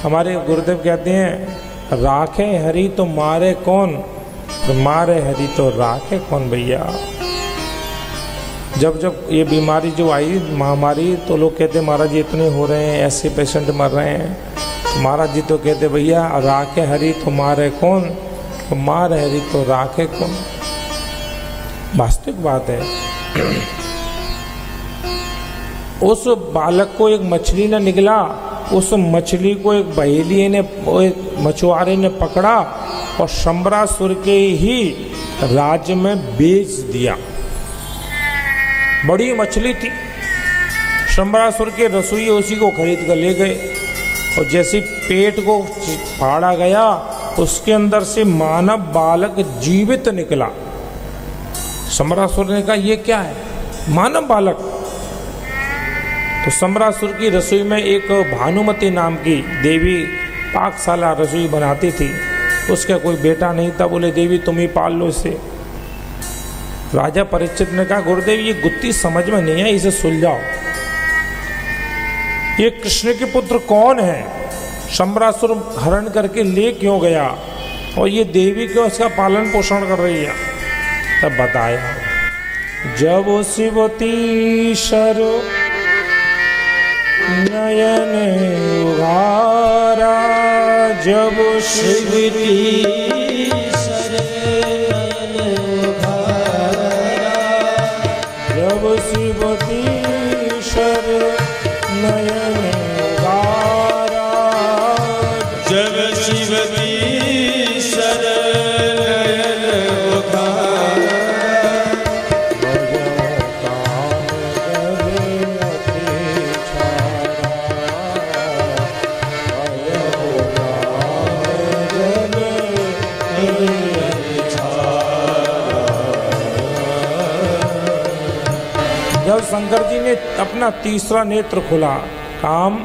हमारे गुरुदेव कहते हैं राखे हरि तो मारे कौन, तो मारे हरि तो राखे कौन भैया। जब ये बीमारी जो आई महामारी, तो लोग कहते महाराज जी इतने हो रहे हैं, ऐसे पेशेंट मर रहे हैं। तो महाराज जी तो कहते भैया राखे हरि तो मारे कौन, तो मारे हरि तो राखे कौन। वास्तविक बात है। उस बालक को एक मछली ने निगला, उस मछली को एक बहेलिए ने, एक मछुआरे ने पकड़ा और शंबरासुर के ही राज्य में बेच दिया। बड़ी मछली थी, शंबरासुर के रसोई उसी को खरीद कर ले गए और जैसे पेट को फाड़ा गया उसके अंदर से मानव बालक जीवित निकला। शंबरासुर ने कहा ये क्या है, मानव बालक। तो शंबरासुर की रसोई में एक भानुमति नाम की देवी पाकशाला रसोई बनाती थी, उसका कोई बेटा नहीं था। बोले देवी तुम ही पाल लो इसे। राजा परीक्षित ने कहा गुरुदेव ये गुत्थी समझ में नहीं है, इसे सुलझाओ। ये कृष्ण के पुत्र कौन है, शंबरासुर हरण करके ले क्यों गया और ये देवी क्यों इसका पालन पोषण कर रही है। तब बताया जब शिवती शर नयन उघारा, जब शिवती शर नयन उघारा, जब शिवती शर नयन उघारा, जब शिवती शर नयन उघारा, जब शंकर जी ने अपना तीसरा नेत्र खोला, काम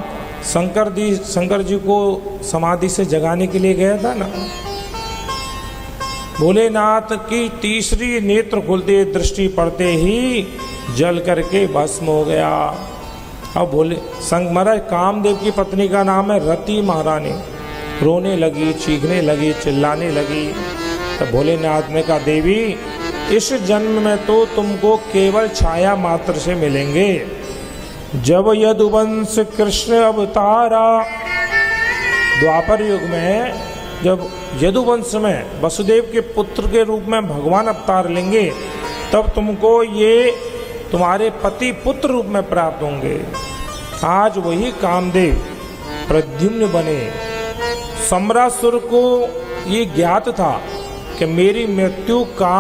शंकर जी को समाधि से जगाने के लिए गया था ना, भोलेनाथ की तीसरी नेत्र खुलते दृष्टि पड़ते ही जल करके भस्म हो गया। अब महाराज कामदेव की पत्नी का नाम है रति महारानी, रोने लगी, चीखने लगी, चिल्लाने लगी। तो भोलेनाथ ने कहा देवी इस जन्म में तो तुमको केवल छाया मात्र से मिलेंगे। जब यदुवंश कृष्ण अवतारा, द्वापर युग में जब यदुवंश में वसुदेव के पुत्र के रूप में भगवान अवतार लेंगे तब तुमको ये तुम्हारे पति पुत्र रूप में प्राप्त होंगे। आज वही कामदेव प्रद्युम्न बने। शंबरासुर को ये ज्ञात था कि मेरी मृत्यु का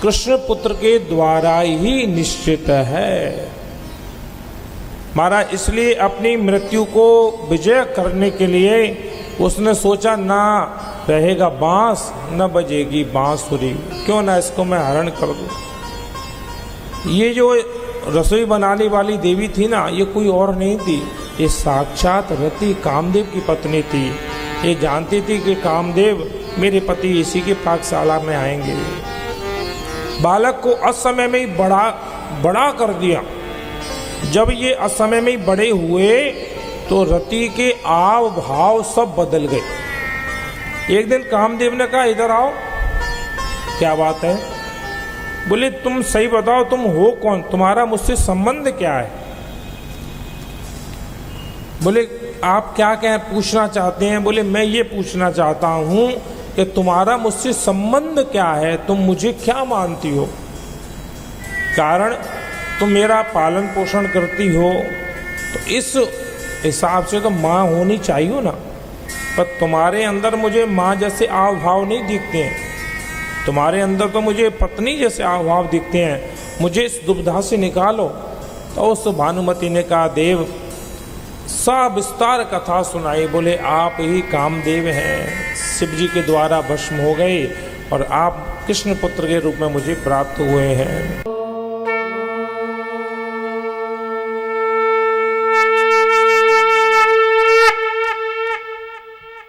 कृष्ण पुत्र के द्वारा ही निश्चित है। महाराज इसलिए अपनी मृत्यु को विजय करने के लिए उसने सोचा ना रहेगा बांस न बजेगी बांसुरी, क्यों ना इसको मैं हरण कर दूं। ये जो रसोई बनाने वाली देवी थी ना, ये कोई और नहीं थी, ये साक्षात रति कामदेव की पत्नी थी। ये जानती थी कि कामदेव मेरे पति इसी के पाकशाला में आएंगे। बालक को असमय में ही बड़ा कर दिया। जब ये असमय में ही बड़े हुए तो रति के आव भाव सब बदल गए। एक दिन कामदेव ने कहा इधर आओ। क्या बात है? बोले तुम सही बताओ तुम हो कौन, तुम्हारा मुझसे संबंध क्या है। बोले आप क्या पूछना चाहते हैं। बोले मैं ये पूछना चाहता हूं कि तुम्हारा मुझसे संबंध क्या है, तुम मुझे क्या मानती हो। कारण तुम मेरा पालन पोषण करती हो तो इस हिसाब से तो माँ होनी चाहिए ना, पर तुम्हारे अंदर मुझे माँ जैसे आव भाव नहीं दिखते हैं, तुम्हारे अंदर तो मुझे पत्नी जैसे आव भाव दिखते हैं, मुझे इस दुविधा से निकालो। तो उस भानुमति ने कहा देव सविस्तार कथा सुनाई। बोले आप ही कामदेव हैं, शिव जी के द्वारा भस्म हो गए और आप कृष्ण पुत्र के रूप में मुझे प्राप्त हुए हैं।